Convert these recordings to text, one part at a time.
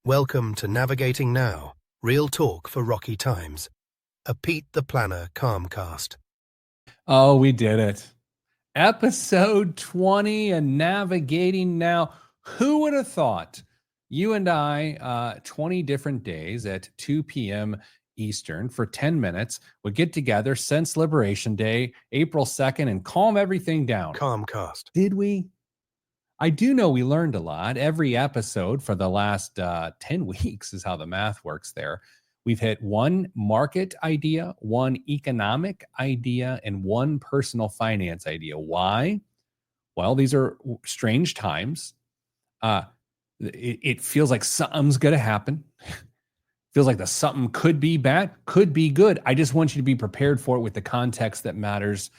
Welcome to Navigating Now, real talk for rocky times. A Pete the Planner CalmCast. Oh, we did it. Episode 20 and Navigating Now. Who would have thought you and I, 20 different days at 2 p.m. Eastern for 10 minutes would get together since Liberation Day, April 2nd, and calm everything down? CalmCast. Did we? I do know we learned a lot. Every episode for the last 10 weeks is how the math works there. We've hit one market idea, one economic idea, and one personal finance idea. Why? Well, these are strange times. It feels like something's going to happen. Feels like the something could be bad, could be good. I just want you to be prepared for it with the context that matters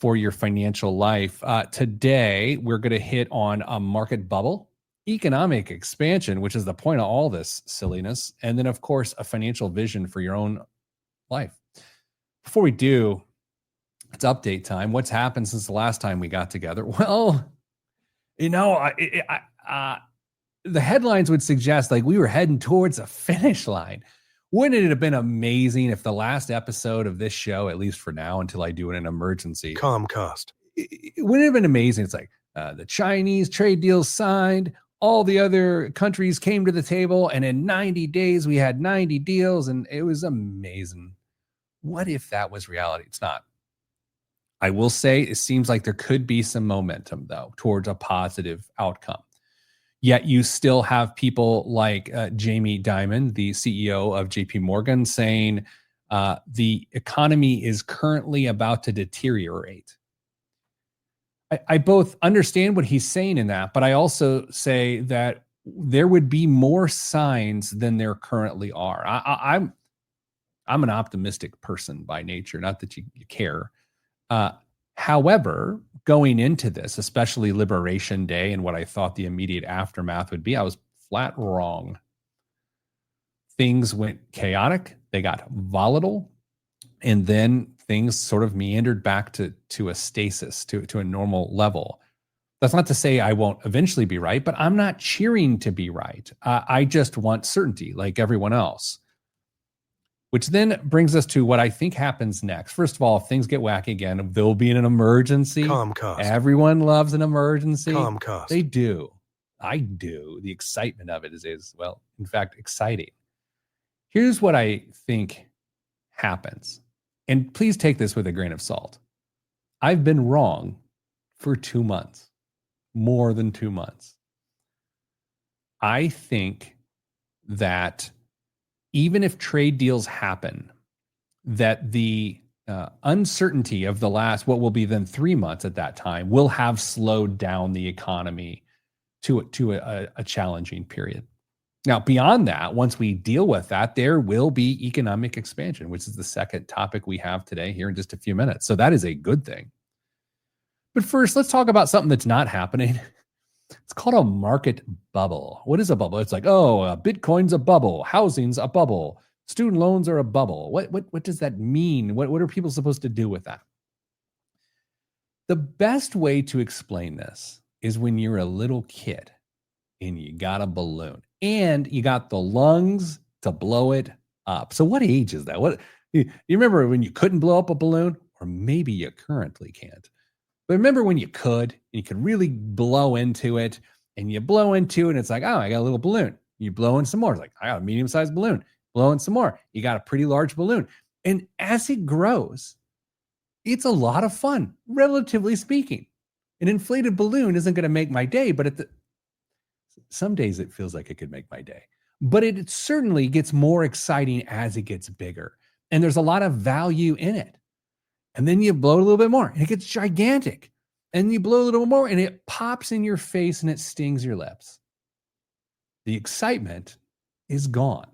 for your financial life. Today, we're going to hit on a market bubble, economic expansion, which is the point of all this silliness, and then, of course, a financial vision for your own life. Before we do, it's update time. What's happened since the last time we got together? Well, the headlines would suggest like we were heading towards a finish line. Wouldn't it have been amazing if the last episode of this show, at least for now, until I do an emergency, CalmCast. Wouldn't it have been amazing? It's like the Chinese trade deals signed, all the other countries came to the table, and in 90 days, we had 90 deals, and it was amazing. What if that was reality? It's not. I will say it seems like there could be some momentum, though, towards a positive outcome. Yet you still have people like Jamie Dimon, the CEO of JP Morgan, saying the economy is currently about to deteriorate. I both understand what he's saying in that, but I also say that there would be more signs than there currently are. I'm an optimistic person by nature, not that you care. However, going into this, especially Liberation Day and what I thought the immediate aftermath would be, I was flat wrong. Things went chaotic, they got volatile, and then things sort of meandered back to a stasis, to a normal level. That's not to say I won't eventually be right, but I'm not cheering to be right. I just want certainty like everyone else. Which then brings us to what I think happens next. First of all, if things get wacky again, there'll be an emergency. CalmCast. Everyone loves an emergency. CalmCast. They do. I do. The excitement of it is, well, in fact, exciting. Here's what I think happens. And please take this with a grain of salt. I've been wrong for 2 months, more than 2 months. I think that even if trade deals happen, that the uncertainty of the last, what will be then 3 months at that time, will have slowed down the economy to a challenging period. Now, beyond that, once we deal with that, there will be economic expansion, which is the second topic we have today here in just a few minutes. So that is a good thing. But first, let's talk about something that's not happening. It's called a market bubble. What is a bubble? It's like, Bitcoin's a bubble. Housing's a bubble. Student loans are a bubble. What does that mean? What are people supposed to do with that? The best way to explain this is when you're a little kid and you got a balloon and you got the lungs to blow it up. So what age is that? What you remember when you couldn't blow up a balloon? Or maybe you currently can't. But remember when you could, and you could really blow into it, and you blow into it, and it's like, oh, I got a little balloon. You blow in some more. It's like, I got a medium-sized balloon. Blow in some more. You got a pretty large balloon. And as it grows, it's a lot of fun, relatively speaking. An inflated balloon isn't going to make my day, but some days it feels like it could make my day. But it certainly gets more exciting as it gets bigger. And there's a lot of value in it. And then you blow a little bit more and it gets gigantic. And you blow a little more and it pops in your face and it stings your lips. The excitement is gone.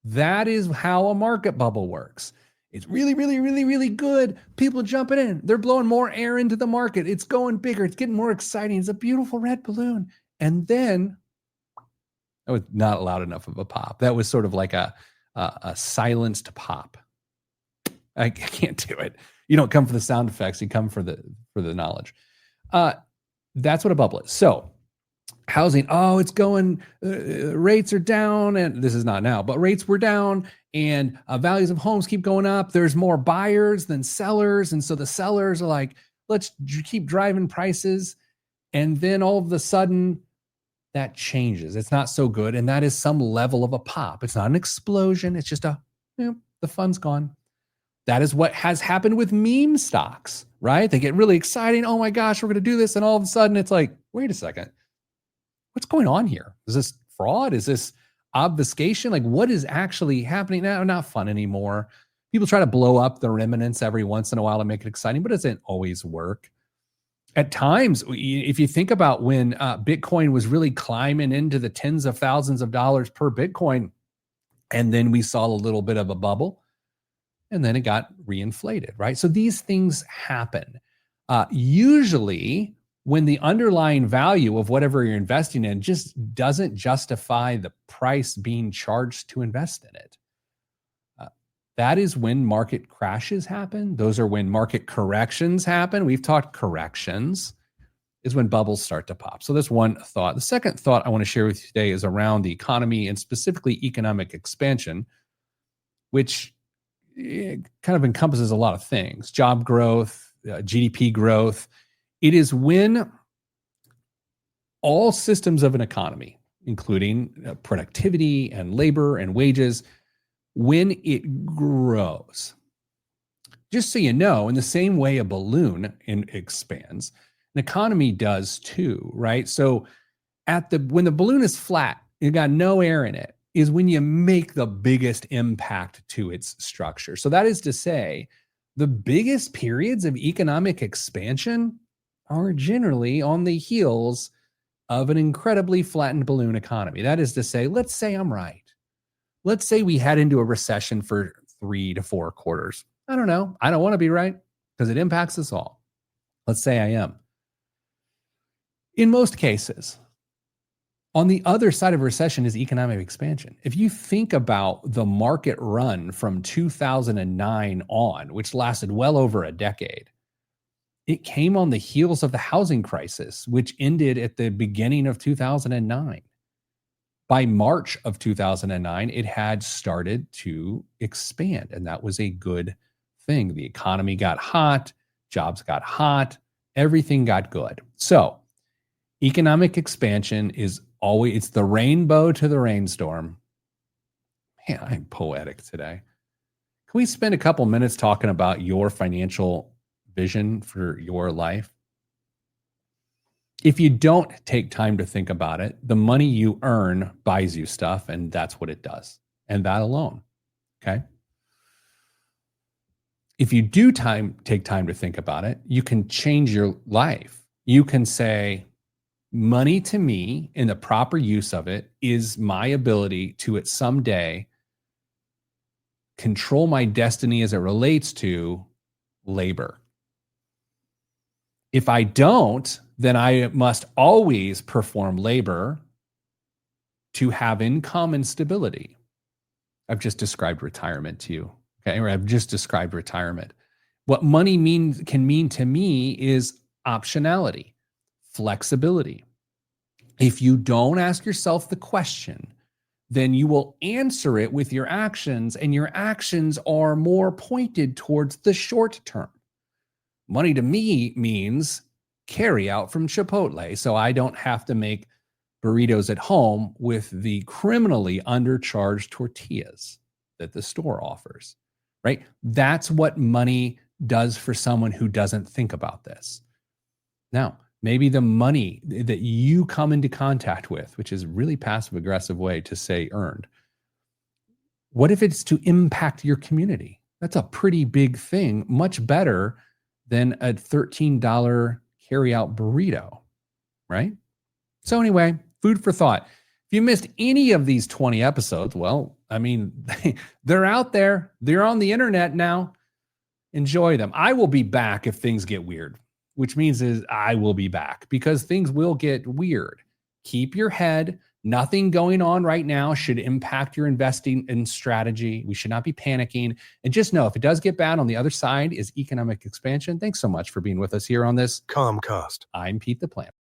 That is how a market bubble works. It's really, really, really, really good. People jumping in. They're blowing more air into the market. It's going bigger. It's getting more exciting. It's a beautiful red balloon. And then that was not loud enough of a pop. That was sort of like a silenced pop. I can't do it. You don't come for the sound effects. You come for the knowledge. That's what a bubble is. So housing, oh, it's going, rates are down, and this is not now, but rates were down, and values of homes keep going up. There's more buyers than sellers, and so the sellers are like, let's keep driving prices. And then all of a sudden, that changes. It's not so good, and that is some level of a pop. It's not an explosion. It's just the fun's gone. That is what has happened with meme stocks, right? They get really exciting. Oh my gosh, we're going to do this. And all of a sudden, it's like, wait a second. What's going on here? Is this fraud? Is this obfuscation? Like, what is actually happening now? Not fun anymore. People try to blow up the remnants every once in a while to make it exciting, but it doesn't always work. At times, if you think about when Bitcoin was really climbing into the tens of thousands of dollars per Bitcoin, and then we saw a little bit of a bubble, and then it got reinflated, right? So these things happen. Usually, when the underlying value of whatever you're investing in just doesn't justify the price being charged to invest in it. That is when market crashes happen. Those are when market corrections happen. We've talked corrections is when bubbles start to pop. So that's one thought. The second thought I want to share with you today is around the economy and specifically economic expansion, which kind of encompasses a lot of things: job growth, GDP growth. It is when all systems of an economy, including productivity and labor and wages, when it grows. Just so you know, in the same way a balloon expands, an economy does too, right? So when the balloon is flat, you got no air in it, is when you make the biggest impact to its structure. So that is to say, the biggest periods of economic expansion are generally on the heels of an incredibly flattened balloon economy. That is to say, let's say I'm right. Let's say we head into a recession for 3 to 4 quarters. I don't know. I don't want to be right because it impacts us all. Let's say I am. In most cases, on the other side of a recession is economic expansion. If you think about the market run from 2009 on, which lasted well over a decade, it came on the heels of the housing crisis, which ended at the beginning of 2009. By March of 2009, it had started to expand, and that was a good thing. The economy got hot, jobs got hot, everything got good. So economic expansion is always, it's the rainbow to the rainstorm. Man, I'm poetic today. Can we spend a couple minutes talking about your financial vision for your life? If you don't take time to think about it, the money you earn buys you stuff, and that's what it does. And that alone, okay? If you do take time to think about it, you can change your life. You can say, money to me, in the proper use of it, is my ability to at some day control my destiny as it relates to labor. If I don't, then I must always perform labor to have income and stability. I've just described retirement to you, okay? Or I've just described retirement. What money can mean to me is optionality, flexibility. If you don't ask yourself the question, then you will answer it with your actions, and your actions are more pointed towards the short term. Money to me means carry out from Chipotle, so I don't have to make burritos at home with the criminally undercharged tortillas that the store offers, right? That's what money does for someone who doesn't think about this. Now, maybe the money that you come into contact with, which is a really passive-aggressive way to say earned, what if it's to impact your community? That's a pretty big thing, much better than a $13 carry-out burrito, right? So anyway, food for thought. If you missed any of these 20 episodes, well, I mean, they're out there. They're on the internet now. Enjoy them. I will be back if things get weird, which means is I will be back because things will get weird. Keep your head. Nothing going on right now should impact your investing and strategy. We should not be panicking. And just know if it does get bad, on the other side is economic expansion. Thanks so much for being with us here on this CalmCast. I'm Pete the Planner.